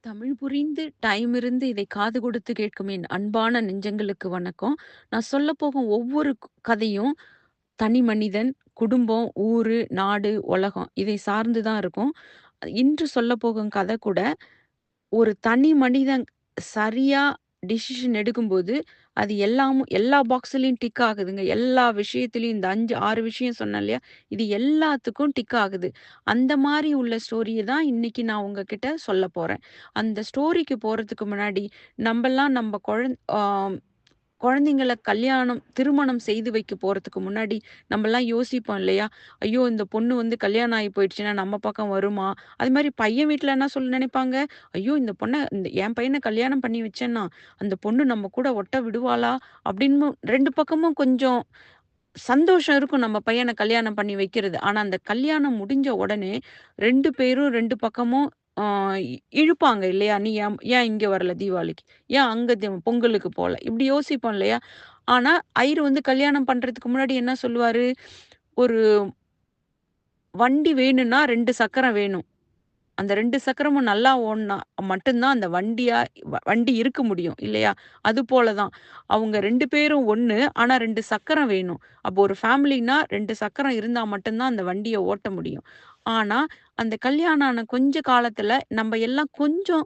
தமிழ் புரிந்து டைம் இருந்து இதை காது கொடுத்து கேட்கும் என் அன்பான நெஞ்சங்களுக்கு வணக்கம். நான் சொல்லப்போகும் ஒவ்வொரு கதையும் தனி மனிதன், குடும்பம், ஊரு, நாடு, உலகம் இதை சார்ந்து தான் இருக்கும். இன்று சொல்லப்போகும் கதை கூட ஒரு தனி மனிதன் சரியா டிசிஷன் எடுக்கும்போது, அது எல்லா பாக்ஸ்லயும் டிக் ஆகுதுங்க. எல்லா விஷயத்திலயும் இந்த 5, 6 விஷயம் சொன்னேன் இல்லையா? இது எல்லாத்துக்கும் டிக் ஆகுது. அந்த மாரி உள்ள ஸ்டோரிய தான் இன்னைக்கு நான் உங்ககிட்ட சொல்லப் போறேன். அந்த ஸ்டோரிக்கு போறதுக்கு முன்னாடி, நம்பலாம் நம்ப குழந்தைங்கள திருமணம் செய்து வைக்க போறதுக்கு முன்னாடி, நம்பலாம் யோசிப்போம் இல்லையா? ஐயோ! இந்த பொண்ணு வந்து கல்யாணம் ஆகி போயிடுச்சுன்னா, நம்ம பக்கம் வருமா? அது மாரி பையன் வீட்ல என்ன நெனைப்பாங்க? ஐயோ! என் பையன கல்யாணம் பண்ணி வச்சேன்னா, அந்த பொண்ணு நம்ம கூட ஒட்ட விடுவாளா? அப்படின்னு 2 பக்கமும் கொஞ்சம் சந்தோஷம் இருக்கும் நம்ம பையன கல்யாணம் பண்ணி வைக்கிறது. ஆனா, அந்த கல்யாணம் முடிஞ்ச உடனே 2 பேரும் 2 பக்கமும் ஆ இழுப்பாங்க இல்லையா? "நீ ஏன் ஏன் இங்க வரல தீபாவளிக்கு? ஏன் அங்க பொங்கலுக்கு போல?" இப்படி யோசிப்போம் இல்லையா? ஆனா, ஐயரு வந்து கல்யாணம் பண்றதுக்கு முன்னாடி என்ன சொல்லுவாரு? ஒரு வண்டி வேணும்னா 2 சக்கரம் வேணும். அந்த 2 சக்கரமும் நல்லா ஓடுனா மட்டும் தான் அந்த வண்டி இருக்க முடியும் இல்லையா? அதுபோல தான். அவங்க 2 பேரும் ஒண்ணு. ஆனா 2 சக்கரம் வேணும். அப்போ ஒரு ஃபேமிலினா 2 சக்கரம் இருந்தா மட்டும் தான் அந்த வண்டிய ஓட்ட முடியும். ஆனா, அந்த கல்யாணம் ஆன கொஞ்ச காலத்துல நம்ப எல்லாம் கொஞ்சம்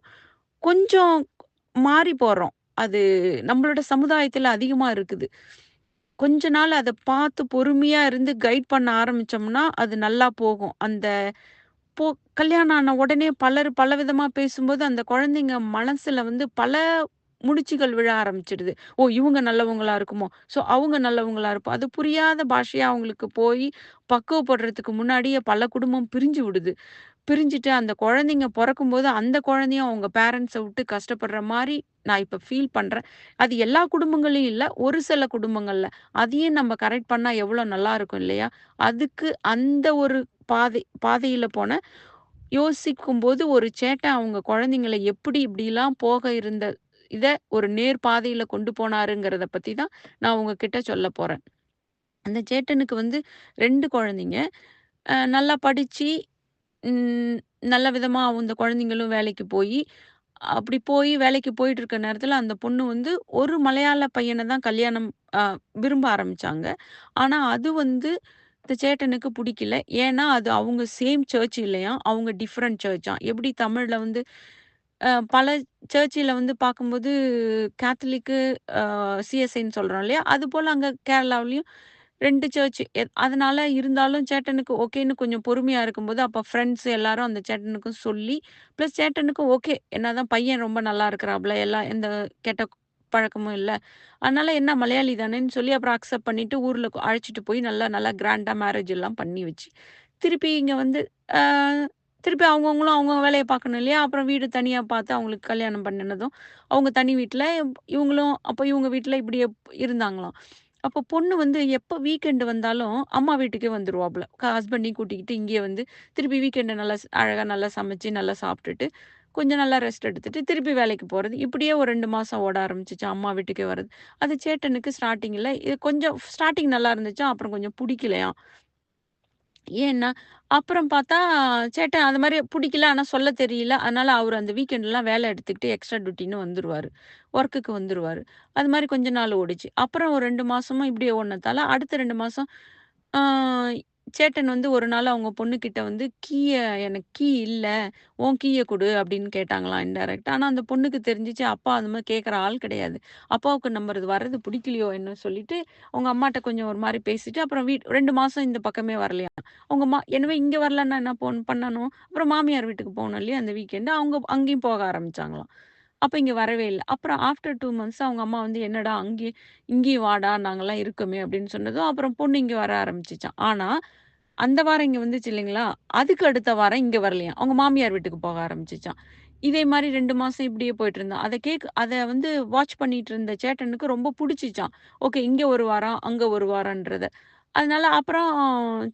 கொஞ்சம் மாறி போறோம். அது நம்மளோட சமுதாயத்துல அதிகமா இருக்குது. கொஞ்ச நாள் அத பார்த்து பொறுமையா இருந்து கைட் பண்ண ஆரம்பிச்சோம்னா, அது நல்லா போகும். இப்போ கல்யாணம் ஆன உடனே பலர் பலவிதமா பேசும்போது, அந்த குழந்தைங்க மனசுல வந்து பல முடிச்சுகள் விழ ஆரம்பிச்சுடுது. ஓ! இவங்க நல்லவங்களா இருக்குமோ! ஸோ அவங்க நல்லவங்களா இருப்போம். அது புரியாத பாஷையா அவங்களுக்கு போய் பக்குவப்படுறதுக்கு முன்னாடியே பல குடும்பம் பிரிஞ்சு விடுது. பிரிஞ்சுட்டு அந்த குழந்தைங்க பொறக்கும்போது, அந்த குழந்தையும் அவங்க பேரண்ட்ஸ விட்டு கஷ்டப்படுற மாரி நான் இப்ப ஃபீல் பண்றேன். அது எல்லா குடும்பங்கள்லயும் இல்ல. ஒரு சில குடும்பங்கள்ல. அதையும் நம்ம கரெக்ட் பண்ணா எவ்வளோ நல்லாருக்கும் இல்லையா? அதுக்கு அந்த ஒரு பாதையில யோசிக்கும்போது ஒரு சேட்டன் அவங்க குழந்தைங்கள எப்படி இப்படிலாம் போக இருந்த இத ஒரு நேர் பாதையில கொண்டு போனாருங்கிறத பத்தி தான் நான் உங்ககிட்ட சொல்லப் போறேன். அந்த சேட்டனுக்கு வந்து 2 குழந்தைங்க. நல்லா படிச்சு, ம் நல்ல விதமா அந்த குழந்தைங்களும் வேலைக்கு அப்படி வேலைக்கு போயிட்டு இருக்க நேரத்துல அந்த பொண்ணு வந்து ஒரு மலையாள பையன தான் கல்யாணம் அ விரும்ப ஆரம்பிச்சாங்க. ஆனா அது வந்து இந்த சேட்டனுக்கு புடிக்கல. ஏன்னா, அது அவங்க சேம் சர்ச் இல்லையாம். அவங்க டிஃபரண்ட் சர்ச்சாம். எப்படி தமிழ்ல வந்து பல சர்ச்சில வந்து பார்க்கும்போது கேத்தலிக்கு, சிஎஸ்ஐன்னு சொல்றோம் இல்லையா? அதுபோல அங்க கேரளாவுலயும் 2 சர்ச். அதனால இருந்தாலும் சேட்டனுக்கு ஓகேன்னு கொஞ்சம் பொறுமையா இருக்கும்போது, அப்ப ஃப்ரெண்ட்ஸ் எல்லாரும் அந்த சேட்டனுக்கும் சொல்லி, ப்ளஸ் சேட்டனுக்கும் ஓகே. என்னதான் பையன் ரொம்ப நல்லா இருக்கிறாப்ல, எல்லாம் எந்த கெட்ட பழக்கமும் இல்ல. அதனால என்ன மலையாளி தானேன்னு சொல்லி அப்புறம் அக்செப்ட் பண்ணிட்டு ஊர்ல அழைச்சுட்டு போய் நல்லா நல்லா கிராண்டா மேரேஜ் எல்லாம் பண்ணி வச்சு, திருப்பி இங்க வந்து அ திருப்பி அவங்கவங்களும் அவங்க வேலைய பார்க்கணும் இல்லையா? அப்புறம் வீடு தனியா பார்த்து அவங்களுக்கு கல்யாணம் பண்ணுனதும், அவங்க தனி வீட்ல, இவங்களும் அப்ப இவங்க வீட்ல இப்படியே இருந்தாங்களாம். அப்போ பொண்ணு வந்து எப்ப வீக்கெண்ட் வந்தாலும் அம்மா வீட்டுக்கே வந்துருவாப்புல. ஹஸ்பண்டையும் கூட்டிக்கிட்டு இங்கேயே வந்து திருப்பி வீக்கெண்ட நல்லா அழகா நல்லா சமைச்சு, நல்லா சாப்பிட்டுட்டு, கொஞ்சம் நல்லா ரெஸ்ட் எடுத்துட்டு, திருப்பி வேலைக்கு போறது. இப்படியே ஒரு 2 மாசம் ஓட ஆரம்பிச்சுச்சு. அம்மா வீட்டுக்கே வர்றது. அது சேட்டனுக்கு ஸ்டார்ட்டிங்ல இது கொஞ்சம் ஸ்டார்ட்டிங் நல்லா இருந்துச்சாம். அப்புறம் கொஞ்சம் புடிக்கலையாம். ஏன்னா, அப்புறம் பார்த்தா சேட்டன் அது மாரி புடிக்கல. ஆனா சொல்ல தெரியல. அதனால அவரு அந்த வீக்கெண்ட்லாம் வேலை எடுத்துக்கிட்டு எக்ஸ்ட்ரா டியூட்டின்னு வந்துருவாரு. ஒர்க்குக்கு வந்துருவாரு. அது மாரி கொஞ்ச நாள் ஓடுச்சு. அப்புறம் ஒரு 2 மாசமா இப்படியே ஓடுனதால, அடுத்த 2 மாசம் ஆ சேட்டன் வந்து ஒரு நாள் அவங்க பொண்ணுகிட்ட வந்து எனக்கு கீ இல்ல. உன் கீய குடு அப்படின்னு கேட்டாங்களாம் இன்டைரக்ட்டா. ஆனா அந்த பொண்ணுக்கு தெரிஞ்சுச்சு, அப்பா அந்த மாரி கேட்கற ஆள் கிடையாது. அப்பாவுக்கு நம்பர் வர்றது பிடிக்கலையோ என்னன்னு சொல்லிட்டு, அவங்க அம்மாட்ட கொஞ்சம் ஒரு மாரி பேசிட்டு, அப்புறம் 2 மாசம் இந்த பக்கமே வரலையாம். அவங்க எனவே இங்க வரலன்னா என்ன பண்ணணும்? அப்புறம் மாமியார் வீட்டுக்கு போகணும் இல்லையா? அந்த வீக்கெண்டு. அவங்க அங்கேயும் போக ஆரம்பிச்சாங்களாம். அப்ப இங்க வரவே இல்ல. அப்புறம் ஆஃப்டர் 2 மந்த்ஸ் அவங்க அம்மா வந்து, "என்னடா இங்கேயும் வாடா, நாங்கலாம் இருக்கோமே" அப்படின்னு சொன்னதும், அப்புறம் பொண்ணு இங்க வர ஆரம்பிச்சுச்சாம். ஆனா, அந்த வாரம் இங்க வந்துச்சு இல்லைங்களா? அதுக்கு அடுத்த வாரம் இங்க வரலையாம். அவங்க மாமியார் வீட்டுக்கு போக ஆரம்பிச்சுச்சாம். இதே மாரி 2 மாசம் இப்படியே போயிட்டுருந்தா. அத வந்து வாட்ச் பண்ணிட்டு இருந்த சேட்டனுக்கு ரொம்ப புடிச்சுச்சாம். ஓகே, இங்க 1 வாரம், அங்க 1 வாரம்ன்றத. அதனால அப்புறம்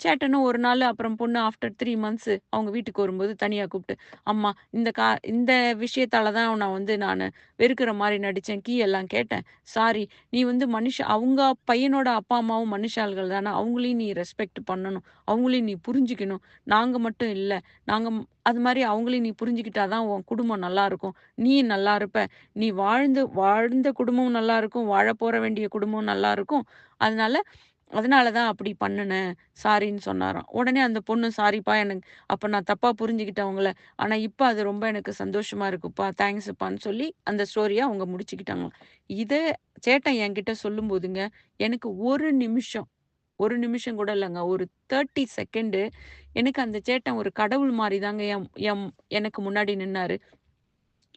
சேட்டனும் ஒரு நாள் அப்புறம் பொண்ணு ஆஃப்டர் 3 மந்த்ஸ் அவங்க வீட்டுக்கு வரும்போது தனியா கூப்ட்டு, "அம்மா இந்த விஷயத்தால தான் நானு வெறுக்கிற மாரி நடிச்சேன். கீ எல்லாம் கேட்டேன். சாரி. நீ வந்து அவங்க பையனோட அப்பா, அம்மாவும் மனுஷாள்கள் தான. அவங்களையும் நீ ரெஸ்பெக்ட் பண்ணணும். அவங்களையும் நீ புரிஞ்சுக்கணும். நாங்க மட்டும் இல்ல. நாங்க அது மாரி அவங்களையும் நீ புரிஞ்சுக்கிட்டா தான் உன் குடும்பம் நல்லாருக்கும். நீயும் நல்லா இருப்ப. நீ வாழ்ந்த வாழ்ந்த குடும்பமும் நல்லாருக்கும். வாழப்போற வேண்டிய குடும்பமும் நல்லாருக்கும். அதனால அதனால தான் அப்படி பண்ணுனேன். சாரின்னு சொன்னாராம். உடனே அந்த பொண்ணு சாரிப்பா அப்ப நான் தப்பா புரிஞ்சுகிட்டேன் உங்கள. ஆனா இப்ப அது ரொம்ப எனக்கு சந்தோஷமா இருக்குப்பா. தேங்க்ஸ்ப்பான்னு சொல்லி அந்த ஸ்டோரிய அவங்க முடிச்சுக்கிட்டாங்களாம். இத சேட்டன் என்கிட்ட சொல்லும்போதுங்க, எனக்கு 1 நிமிஷம் கூட இல்லங்க. ஒரு 30 செகண்டு எனக்கு அந்த சேட்டன் ஒரு கடவுள் மாரி தாங்க எம் எம் எனக்கு முன்னாடி நின்னாரு.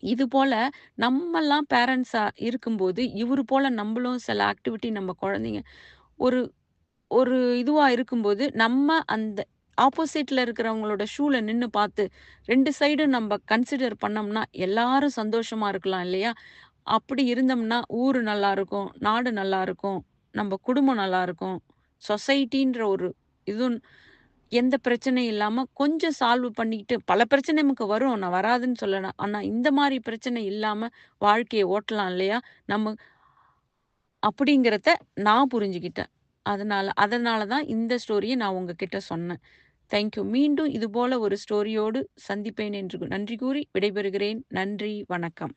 இது போல நம்மலாம் பேரண்ட்ஸா இருக்கும்போது, இவரு போல நம்பளும் சில ஆக்டிவிட்டி நம்ம குழந்தைங்க ஒரு ஒரு இதுவா இருக்கும்போது, நம்ம அந்த ஆப்போசிட்ல இருக்கிறவங்களோட ஷூல நின்னு பார்த்து, 2 சைடும் நம்ப கன்சிடர் பண்ணோம்னா, எல்லாரும் சந்தோஷமா இருக்கலாம் இல்லையா? அப்படி இருந்தோம்னா, ஊரு நல்லாருக்கும், நாடு நல்லாருக்கும், நம்ப குடும்பம் நல்லாருக்கும். சொசைட்டின்ற ஒரு இது எந்த பிரச்சனையும் இல்லாம கொஞ்சம் சால்வ் பண்ணிக்கிட்டு பல பிரச்சனை நமக்கு வரும். நான் வராதுன்னு சொல்லல. ஆனா, இந்த மாரி பிரச்சனை இல்லாம வாழ்க்கைய ஓட்டலாம் இல்லையா? நம்ம அப்படிங்கிறத நான் புரிஞ்சுகிட்டேன். அதனால தான் இந்த ஸ்டோரிய நான் உங்ககிட்ட சொன்னேன். Thank you. மீண்டும் இதுபோல ஒரு ஸ்டோரியோடு சந்திப்பேன் என்று நன்றி கூறி விடைபெறுகிறேன். நன்றி, வணக்கம்.